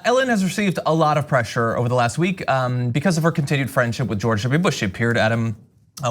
Ellen has received a lot of pressure over the last week because of her continued friendship with George W. Bush. She appeared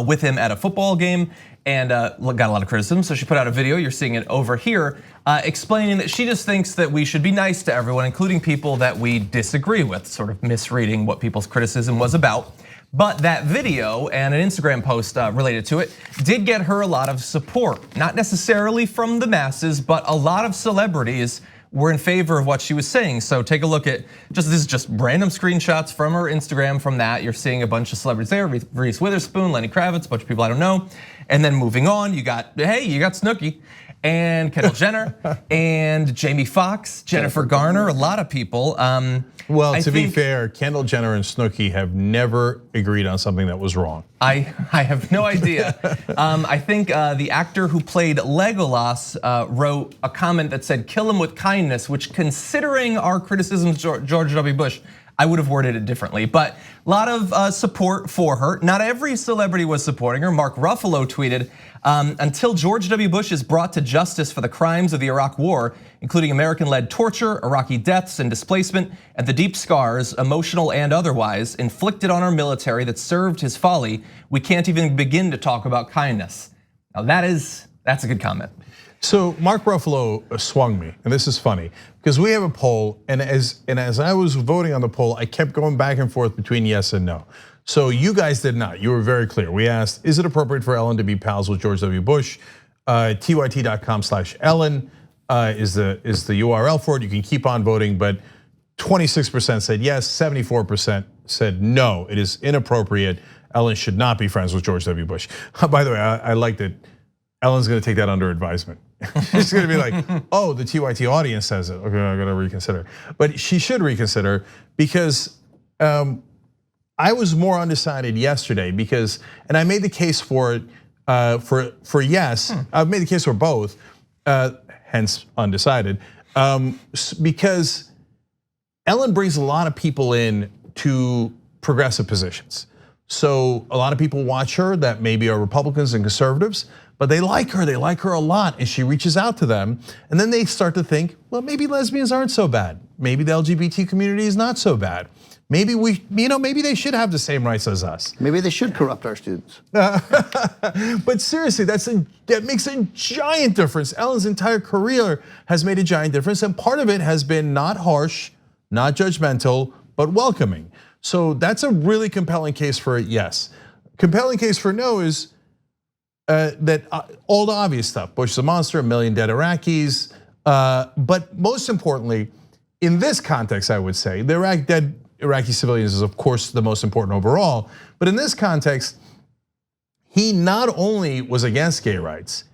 with him at a football game and got a lot of criticism. So she put out a video, you're seeing it over here, explaining that she just thinks that we should be nice to everyone, including people that we disagree with, sort of misreading what people's criticism was about. But that video and an Instagram post related to it did get her a lot of support. Not necessarily from the masses, but a lot of celebrities were in favor of what she was saying. So take a look at, this is just random screenshots from her Instagram from that. You're seeing a bunch of celebrities there, Reese Witherspoon, Lenny Kravitz, a bunch of people I don't know. And then moving on, you got Snooki and Kendall Jenner and Jamie Foxx, Jennifer Garner, a lot of people. Well, to be fair, Kendall Jenner and Snooki have never agreed on something that was wrong. I have no idea. I think the actor who played Legolas wrote a comment that said, "Kill him with kindness," which, considering our criticisms of George W. Bush, I would have worded it differently. But a lot of support for her. Not every celebrity was supporting her. Mark Ruffalo tweeted, until George W. Bush is brought to justice for the crimes of the Iraq War, including American-led torture, Iraqi deaths and displacement, and the deep scars, emotional and otherwise, inflicted on our military that served his folly, we can't even begin to talk about kindness. Now that's a good comment. So Mark Ruffalo swung me, and this is funny, because we have a poll, and as I was voting on the poll, I kept going back and forth between yes and no. So you guys did not, you were very clear. We asked, is it appropriate for Ellen to be pals with George W. Bush? tyt.com/Ellen is the URL for it. You can keep on voting, but 26% said yes, 74% said no, it is inappropriate. Ellen should not be friends with George W. Bush. By the way, I like that Ellen's gonna take that under advisement. She's gonna be like, oh, the TYT audience says it. Okay, I'm gonna reconsider. But she should reconsider because I was more undecided yesterday because, and I made the case for it, for yes. I've made the case for both, hence undecided, because Ellen brings a lot of people in to progressive positions. So a lot of people watch her that maybe are Republicans and conservatives, but they like her a lot, and she reaches out to them, and then they start to think, well, maybe lesbians aren't so bad. Maybe the LGBT community is not so bad. Maybe maybe they should have the same rights as us. Maybe they should corrupt our students. But seriously, that makes a giant difference. Ellen's entire career has made a giant difference, and part of it has been not harsh, not judgmental, but welcoming. So that's a really compelling case for yes. Compelling case for no is that all the obvious stuff. Bush is a monster, 1 million dead Iraqis. But most importantly, in this context, I would say, the dead Iraqi civilians is of course the most important overall. But in this context, he not only was against gay rights,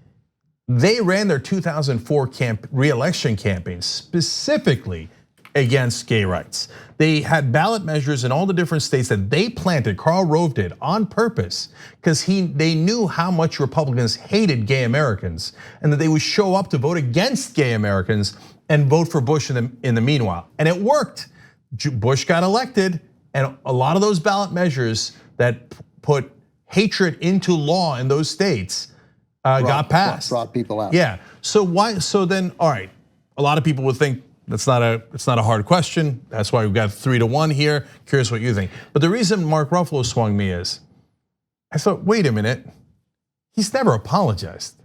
they ran their 2004 re-election campaign specifically against gay rights. They had ballot measures in all the different states that they planted, Karl Rove did, on purpose, because they knew how much Republicans hated gay Americans and that they would show up to vote against gay Americans and vote for Bush in the meanwhile. And it worked. Bush got elected, and a lot of those ballot measures that put hatred into law in those states got passed. Brought people out. Yeah, so then, all right, a lot of people would think, it's not a hard question. That's why we've got 3-1 here. Curious what you think. But the reason Mark Ruffalo swung me is, I thought, wait a minute, he's never apologized.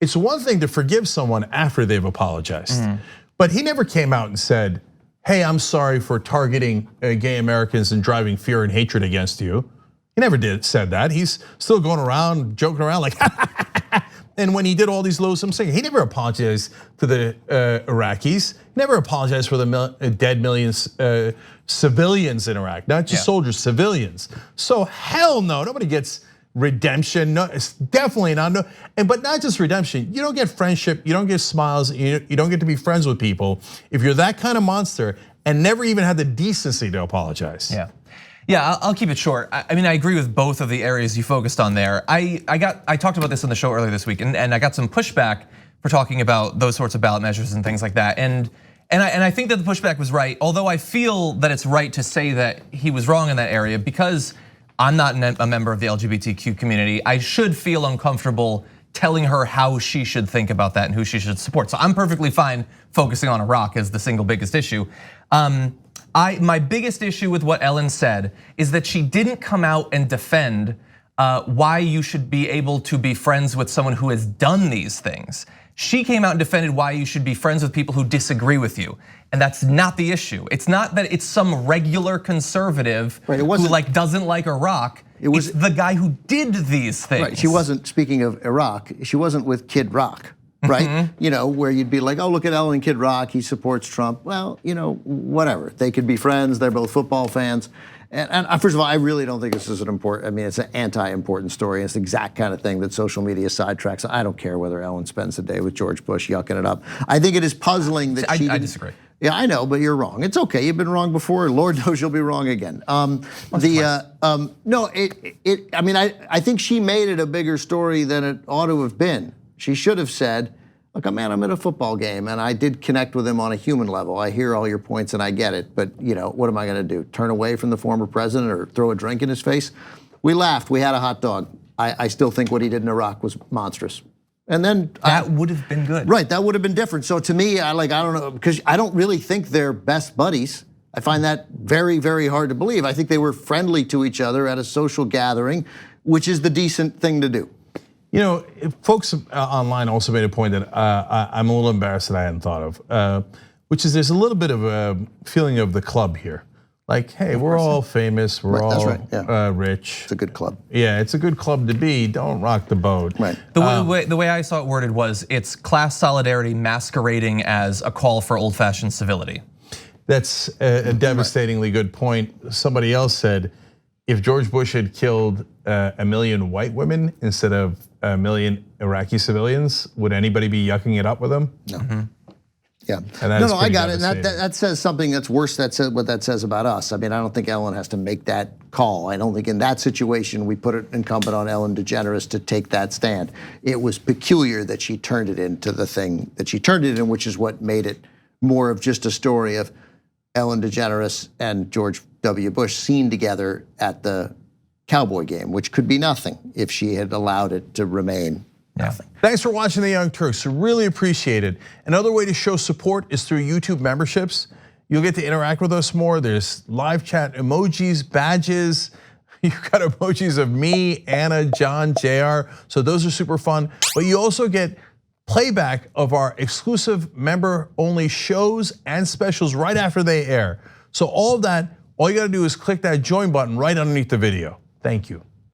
It's one thing to forgive someone after they've apologized, but he never came out and said, hey, I'm sorry for targeting gay Americans and driving fear and hatred against you. He never said that. He's still going around, joking around like, and when he did all these loathsome things, he never apologized to the Iraqis. He never apologized for the dead millions civilians in Iraq, not just soldiers, civilians. So hell no, nobody gets redemption. No, it's definitely not. No, but not just redemption. You don't get friendship. You don't get smiles. You don't get to be friends with people if you're that kind of monster and never even had the decency to apologize. Yeah, I'll keep it short. I mean, I agree with both of the areas you focused on there. I talked about this on the show earlier this week, and I got some pushback for talking about those sorts of ballot measures and things like that. And I think that the pushback was right, although I feel that it's right to say that he was wrong in that area because I'm not a member of the LGBTQ community. I should feel uncomfortable telling her how she should think about that and who she should support. So I'm perfectly fine focusing on Iraq as the single biggest issue. My biggest issue with what Ellen said is that she didn't come out and defend why you should be able to be friends with someone who has done these things. She came out and defended why you should be friends with people who disagree with you. And that's not the issue. It's not that it's some regular conservative who like doesn't like Iraq. It's the guy who did these things. Right, she wasn't, speaking of Iraq, she wasn't with Kid Rock, right? You know, where you'd be like, oh, look at Ellen and Kid Rock, he supports Trump. Well, you know, whatever. They could be friends, they're both football fans. And first of all, I really don't think this is an important, I mean, it's an anti-important story. It's the exact kind of thing that social media sidetracks. I don't care whether Ellen spends the day with George Bush yucking it up. I think it is puzzling that I disagree. Yeah, I know, but you're wrong. It's okay, you've been wrong before. Lord knows you'll be wrong again. No, I mean, I think she made it a bigger story than it ought to have been. She should have said, look, man, I'm at a football game and I did connect with him on a human level. I hear all your points and I get it, but you know, what am I gonna do? Turn away from the former president or throw a drink in his face? We laughed, we had a hot dog. I still think what he did in Iraq was monstrous. And then that would have been good. Right, that would have been different. So to me, I don't know, because I don't really think they're best buddies. I find that very, very hard to believe. I think they were friendly to each other at a social gathering, which is the decent thing to do. You know, folks online also made a point that I'm a little embarrassed that I hadn't thought of, which is there's a little bit of a feeling of the club here. Like, hey, we're all famous, we're all rich. It's a good club. Yeah, it's a good club to be. Don't rock the boat. Right. The way I saw it worded was it's class solidarity masquerading as a call for old-fashioned civility. That's a devastatingly good point. Somebody else said, if George Bush had killed 1 million white women instead of 1 million Iraqi civilians, would anybody be yucking it up with him? No. Yeah. No, I got it. And that says something that's worse. That says what that says about us. I mean, I don't think Ellen has to make that call. I don't think in that situation we put it incumbent on Ellen DeGeneres to take that stand. It was peculiar that she turned it into the thing that she turned it in, which is what made it more of just a story of Ellen DeGeneres and George W. Bush seen together at the Cowboy game, which could be nothing if she had allowed it to remain nothing. Thanks for watching The Young Turks, really appreciate it. Another way to show support is through YouTube memberships. You'll get to interact with us more. There's live chat emojis, badges. You've got emojis of me, Anna, John, JR, so those are super fun. But you also get playback of our exclusive member-only shows and specials right after they air. So all of that, all you gotta do is click that join button right underneath the video. Thank you.